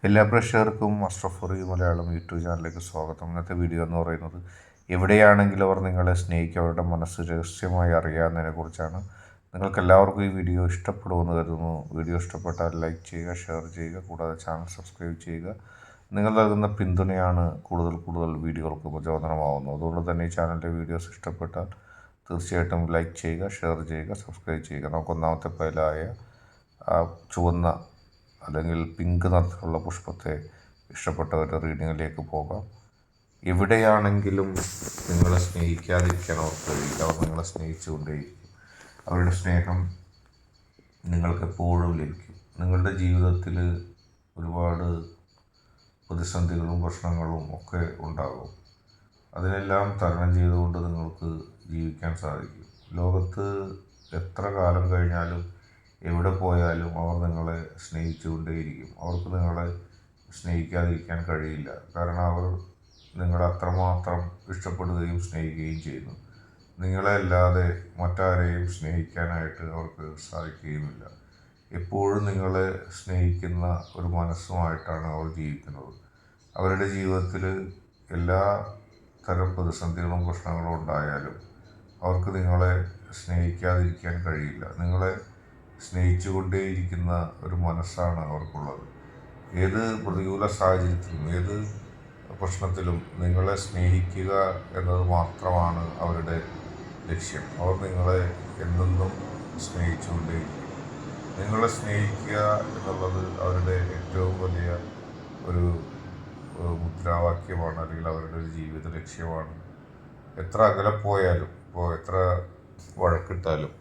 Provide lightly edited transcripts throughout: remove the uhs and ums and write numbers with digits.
എല്ലാ പ്രേക്ഷകർക്കും അഷ്റഫ് മലയാളം യൂട്യൂബ് ചാനലിലേക്ക് സ്വാഗതം. ഇന്നത്തെ വീഡിയോ എന്ന് പറയുന്നത് എവിടെയാണെങ്കിലും അവർ നിങ്ങളെ സ്നേഹിക്കുക, അവരുടെ മനസ്സ് രഹസ്യമായി അറിയാവുന്നതിനെക്കുറിച്ചാണ്. നിങ്ങൾക്കെല്ലാവർക്കും ഈ വീഡിയോ ഇഷ്ടപ്പെടുമെന്ന് കരുതുന്നു. വീഡിയോ ഇഷ്ടപ്പെട്ടാൽ ലൈക്ക് ചെയ്യുക, ഷെയർ ചെയ്യുക, കൂടാതെ ചാനൽ സബ്സ്ക്രൈബ് ചെയ്യുക. നിങ്ങൾ നൽകുന്ന പിന്തുണയാണ് കൂടുതൽ വീഡിയോകൾക്ക് പ്രചോദനമാവുന്നത്. അതുകൊണ്ട് തന്നെ ഈ ചാനലിൻ്റെ വീഡിയോസ് ഇഷ്ടപ്പെട്ടാൽ തീർച്ചയായിട്ടും ലൈക്ക് ചെയ്യുക, ഷെയർ ചെയ്യുക, സബ്സ്ക്രൈബ് ചെയ്യുക. നമുക്ക് ഒന്നാമത്തെ ഫയലായ ചുവന്ന അല്ലെങ്കിൽ പിങ്ക് നിറത്തിലുള്ള പുഷ്പത്തെ ഇഷ്ടപ്പെട്ടവരുടെ റീഡിങ്ങിലേക്ക് പോകാം. എവിടെയാണെങ്കിലും നിങ്ങളെ സ്നേഹിക്കാതിരിക്കാൻ അവർക്ക് കഴിയില്ല. അവർ നിങ്ങളെ സ്നേഹിച്ചുകൊണ്ടേയിരിക്കും. അവരുടെ സ്നേഹം നിങ്ങൾക്ക് എപ്പോഴും ലഭിക്കും. നിങ്ങളുടെ ജീവിതത്തിൽ ഒരുപാട് പ്രതിസന്ധികളും പ്രശ്നങ്ങളും ഒക്കെ ഉണ്ടാകും. അതിനെല്ലാം തരണം ചെയ്തുകൊണ്ട് നിങ്ങൾക്ക് ജീവിക്കാൻ സാധിക്കും. ലോകത്ത് എത്ര കാലം കഴിഞ്ഞാലും എവിടെ പോയാലും അവർ നിങ്ങളെ സ്നേഹിച്ചുകൊണ്ടേയിരിക്കും. അവർക്ക് നിങ്ങളെ സ്നേഹിക്കാതിരിക്കാൻ കഴിയില്ല. കാരണം അവർ നിങ്ങളെ അത്രമാത്രം ഇഷ്ടപ്പെടുകയും സ്നേഹിക്കുകയും ചെയ്യുന്നു. നിങ്ങളെ അല്ലാതെ മറ്റാരെയും സ്നേഹിക്കാനായിട്ട് അവർക്ക് സാധിക്കുകയുമില്ല. എപ്പോഴും നിങ്ങളെ സ്നേഹിക്കുന്ന ഒരു മനസ്സുമായിട്ടാണ് അവർ ജീവിക്കുന്നത്. അവരുടെ ജീവിതത്തിൽ എല്ലാ തരം പ്രതിസന്ധികളും പ്രശ്നങ്ങളും ഉണ്ടായാലും അവർക്ക് നിങ്ങളെ സ്നേഹിക്കാതിരിക്കാൻ കഴിയില്ല. നിങ്ങളെ സ്നേഹിച്ചുകൊണ്ടേയിരിക്കുന്ന ഒരു മനസ്സാണ് അവർക്കുള്ളത്. ഏത് പ്രതികൂല സാഹചര്യത്തിലും ഏത് പ്രശ്നത്തിലും നിങ്ങളെ സ്നേഹിക്കുക എന്നത് മാത്രമാണ് അവരുടെ ലക്ഷ്യം. അവർ നിങ്ങളെ എന്നെന്നും സ്നേഹിച്ചുകൊണ്ടേയിരിക്കും. നിങ്ങളെ സ്നേഹിക്കുക എന്നുള്ളത് അവരുടെ ഏറ്റവും വലിയ ഒരു മുദ്രാവാക്യമാണ്, അല്ലെങ്കിൽ അവരുടെ ഒരു ജീവിത ലക്ഷ്യമാണ്. എത്ര അകലെ പോയാലും, എത്ര വഴക്കിട്ടാലും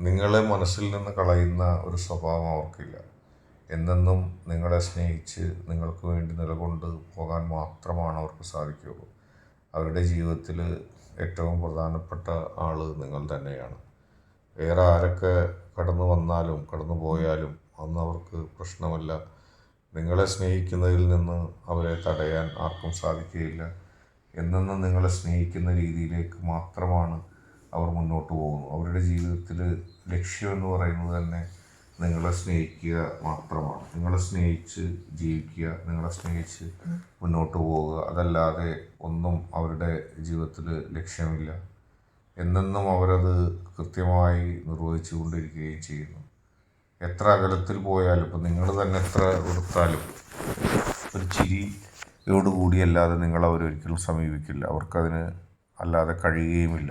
നിങ്ങളെ മനസ്സിൽ നിന്ന് കളയുന്ന ഒരു സ്വഭാവം അവർക്കില്ല. എന്നെന്നും നിങ്ങളെ സ്നേഹിച്ച് നിങ്ങൾക്ക് വേണ്ടി നിലകൊണ്ട് പോകാൻ മാത്രമാണ് അവർക്ക് സാധിക്കുകയുള്ളൂ. അവരുടെ ജീവിതത്തിൽ ഏറ്റവും പ്രധാനപ്പെട്ട ആൾ നിങ്ങൾ തന്നെയാണ്. വേറെ ആരൊക്കെ കടന്നു വന്നാലും കടന്നു പോയാലും അന്ന് അവർക്ക് പ്രശ്നമല്ല. നിങ്ങളെ സ്നേഹിക്കുന്നതിൽ നിന്ന് അവരെ തടയാൻ ആർക്കും സാധിക്കുകയില്ല. എന്നെന്നും നിങ്ങളെ സ്നേഹിക്കുന്ന രീതിയിലേക്ക് മാത്രമാണ് അവർ മുന്നോട്ട് പോകുന്നു. അവരുടെ ജീവിതത്തിൽ ലക്ഷ്യം എന്ന് പറയുന്നത് തന്നെ നിങ്ങളെ സ്നേഹിക്കുക മാത്രമാണ്. നിങ്ങളെ സ്നേഹിച്ച് ജീവിക്കുക, നിങ്ങളെ സ്നേഹിച്ച് മുന്നോട്ട് പോവുക. അതല്ലാതെ ഒന്നും അവരുടെ ജീവിതത്തിൽ ലക്ഷ്യമില്ല. എന്നെന്നും അവരത് കൃത്യമായി നിർവഹിച്ചു കൊണ്ടിരിക്കുകയും ചെയ്യുന്നു. എത്ര അകലത്തിൽ പോയാലും, ഇപ്പം നിങ്ങൾ തന്നെ എത്ര കൊടുത്താലും ഒരു ചിരിയോടുകൂടിയല്ലാതെ നിങ്ങൾ അവരൊരിക്കലും സമീപിക്കില്ല. അവർക്കതിന് അല്ലാതെ കഴിയുകയുമില്ല.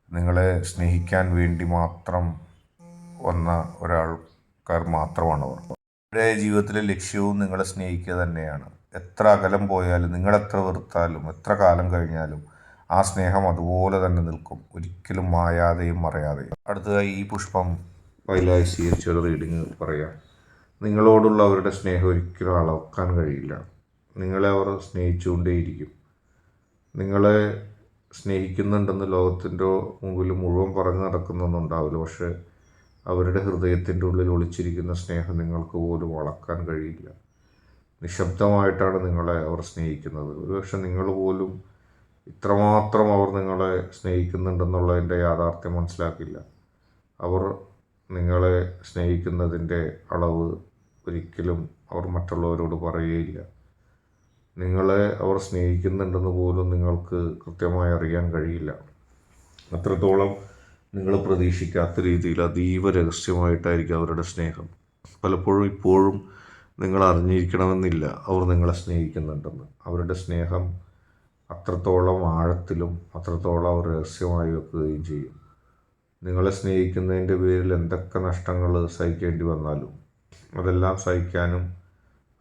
നിങ്ങളെ സ്നേഹിക്കാൻ വേണ്ടി മാത്രം വന്ന ഒരാൾക്കാർ മാത്രമാണ് അവർ. അവരുടെ ജീവിതത്തിലെ ലക്ഷ്യവും നിങ്ങളെ സ്നേഹിക്കുക തന്നെയാണ്. എത്ര അകലം പോയാലും, നിങ്ങളെത്ര വെറുത്താലും, എത്ര കാലം കഴിഞ്ഞാലും ആ സ്നേഹം അതുപോലെ തന്നെ നിൽക്കും, ഒരിക്കലും മായാതെയും മറയാതെയും. അടുത്തതായി ഈ പുഷ്പം വയലായി സ്വീകരിച്ച ഒരു റീഡിങ് പറയാം. നിങ്ങളോടുള്ള അവരുടെ സ്നേഹം ഒരിക്കലും അളക്കാൻ കഴിയില്ല. നിങ്ങളെ അവർ സ്നേഹിച്ചുകൊണ്ടേയിരിക്കും. നിങ്ങളെ സ്നേഹിക്കുന്നുണ്ടെന്ന് ലോകത്തിൻ്റെ മുമ്പിൽ മുഴുവൻ പറഞ്ഞു നടക്കുന്നൊന്നും ഉണ്ടാവില്ല. പക്ഷേ അവരുടെ ഹൃദയത്തിൻ്റെ ഉള്ളിൽ ഒളിച്ചിരിക്കുന്ന സ്നേഹം നിങ്ങൾക്ക് പോലും അളക്കാൻ കഴിയില്ല. നിശബ്ദമായിട്ടാണ് നിങ്ങളെ അവർ സ്നേഹിക്കുന്നത്. ഒരുപക്ഷെ നിങ്ങൾ പോലും ഇത്രമാത്രം അവർ നിങ്ങളെ സ്നേഹിക്കുന്നുണ്ടെന്നുള്ളതിൻ്റെ യാഥാർത്ഥ്യം മനസ്സിലാക്കില്ല. അവർ നിങ്ങളെ സ്നേഹിക്കുന്നതിൻ്റെ അളവ് ഒരിക്കലും അവർ മറ്റുള്ളവരോട് പറയുകയില്ല. നിങ്ങളെ അവർ സ്നേഹിക്കുന്നുണ്ടെന്ന് പോലും നിങ്ങൾക്ക് കൃത്യമായി അറിയാൻ കഴിയില്ല. അത്രത്തോളം നിങ്ങൾ പ്രതീക്ഷിക്കാത്ത രീതിയിൽ അതീവ രഹസ്യമായിട്ടായിരിക്കും അവരുടെ സ്നേഹം. പലപ്പോഴും ഇപ്പോഴും നിങ്ങൾ അറിഞ്ഞിരിക്കണമെന്നില്ല അവർ നിങ്ങളെ സ്നേഹിക്കുന്നുണ്ടെന്ന്. അവരുടെ സ്നേഹം അത്രത്തോളം ആഴത്തിലും അത്രത്തോളം അവർ രഹസ്യമായി വെക്കുകയും ചെയ്യും. നിങ്ങളെ സ്നേഹിക്കുന്നതിൻ്റെ പേരിൽ എന്തൊക്കെ നഷ്ടങ്ങൾ സഹിക്കേണ്ടി വന്നാലും അതെല്ലാം സഹിക്കാനും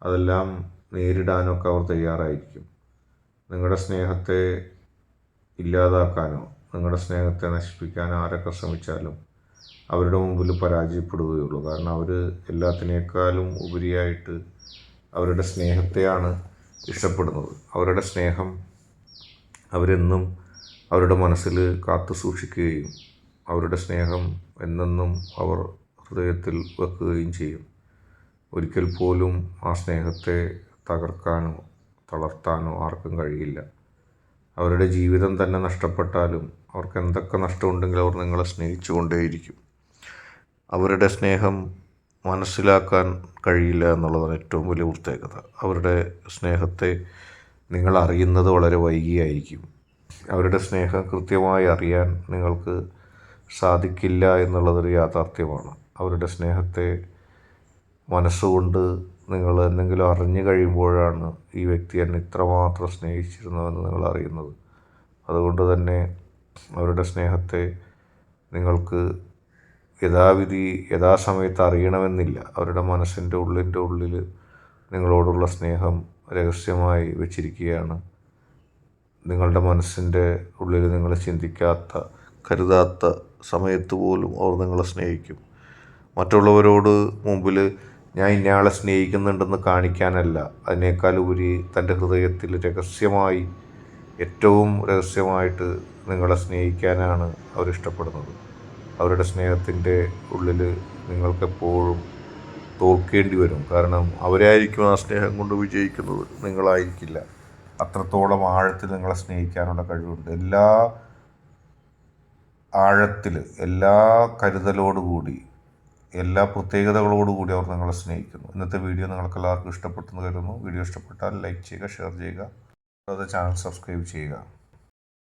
അതെല്ലാം നേരിടാനൊക്കെ അവർ തയ്യാറായിരിക്കും. നിങ്ങളുടെ സ്നേഹത്തെ ഇല്ലാതാക്കാനോ നിങ്ങളുടെ സ്നേഹത്തെ നശിപ്പിക്കാൻ ആരൊക്കെ ശ്രമിച്ചാലും അവരുടെ മുമ്പിൽ പരാജയപ്പെടുകയുള്ളൂ. കാരണം അവർ എല്ലാത്തിനേക്കാളും ഉപരിയായിട്ട് അവരുടെ സ്നേഹത്തെയാണ് ഇഷ്ടപ്പെടുന്നത്. അവരുടെ സ്നേഹം അവരെന്നും അവരുടെ മനസ്സിൽ കാത്തു സൂക്ഷിക്കുകയും അവരുടെ സ്നേഹം എന്നെന്നും അവർ ഹൃദയത്തിൽ വെക്കുകയും ചെയ്യും. ഒരിക്കൽ പോലും ആ സ്നേഹത്തെ തകർക്കാനോ തളർത്താനോ ആർക്കും കഴിയില്ല. അവരുടെ ജീവിതം തന്നെ നഷ്ടപ്പെട്ടാലും അവർക്ക് എന്തൊക്കെ നഷ്ടമുണ്ടെങ്കിലും അവർ നിങ്ങളെ സ്നേഹിച്ചു കൊണ്ടേയിരിക്കും. അവരുടെ സ്നേഹം മനസ്സിലാക്കാൻ കഴിയില്ല എന്നുള്ളതാണ് ഏറ്റവും വലിയ പ്രത്യേകത. അവരുടെ സ്നേഹത്തെ നിങ്ങൾ അറിയുന്നത് വളരെ വൈകിയായിരിക്കും. അവരുടെ സ്നേഹം കൃത്യമായി അറിയാൻ നിങ്ങൾക്ക് സാധിക്കില്ല എന്നുള്ളതൊരു യാഥാർത്ഥ്യമാണ്. അവരുടെ സ്നേഹത്തെ മനസ്സുകൊണ്ട് നിങ്ങൾ എന്തെങ്കിലും അറിഞ്ഞു കഴിയുമ്പോഴാണ് ഈ വ്യക്തി എന്നെ ഇത്രമാത്രം സ്നേഹിച്ചിരുന്നുവെന്ന് നിങ്ങൾ അറിയുന്നത്. അതുകൊണ്ട് തന്നെ അവരുടെ സ്നേഹത്തെ നിങ്ങൾക്ക് യഥാസമയത്ത് അറിയണമെന്നില്ല. അവരുടെ മനസ്സിൻ്റെ ഉള്ളിൽ നിങ്ങളോടുള്ള സ്നേഹം രഹസ്യമായി വെച്ചിരിക്കുകയാണ്. നിങ്ങളുടെ മനസ്സിൻ്റെ ഉള്ളിൽ നിങ്ങൾ ചിന്തിക്കാത്ത, കരുതാത്ത സമയത്ത് പോലും അവർ നിങ്ങളെ സ്നേഹിക്കും. മറ്റുള്ളവരോട് മുമ്പിൽ ഞാൻ ഇന്നയാളെ സ്നേഹിക്കുന്നുണ്ടെന്ന് കാണിക്കാനല്ല, അതിനേക്കാൾ ഉപരി തൻ്റെ ഹൃദയത്തിൽ രഹസ്യമായി, ഏറ്റവും രഹസ്യമായിട്ട് നിങ്ങളെ സ്നേഹിക്കാനാണ് അവരിഷ്ടപ്പെടുന്നത്. അവരുടെ സ്നേഹത്തിൻ്റെ ഉള്ളിൽ നിങ്ങൾക്കെപ്പോഴും തോൽക്കേണ്ടി വരും. കാരണം അവരായിരിക്കും ആ സ്നേഹം കൊണ്ട് വിജയിക്കുന്നത്, നിങ്ങളായിരിക്കില്ല. അത്രത്തോളം ആഴത്തിൽ നിങ്ങളെ സ്നേഹിക്കാനുള്ള കഴിവുണ്ട്. എല്ലാ ആഴത്തിൽ, എല്ലാ കരുതലോടുകൂടി, എല്ലാ പ്രത്യേകതകളോടുകൂടി അവർ നിങ്ങളെ സ്നേഹിക്കുന്നു. ഇന്നത്തെ വീഡിയോ നിങ്ങൾക്ക് എല്ലാവർക്കും ഇഷ്ടപ്പെട്ടെന്ന് കരുതുന്നു. വീഡിയോ ഇഷ്ടപ്പെട്ടാൽ ലൈക്ക് ചെയ്യുക, ഷെയർ ചെയ്യുക, അത് ചാനൽ സബ്സ്ക്രൈബ് ചെയ്യുക.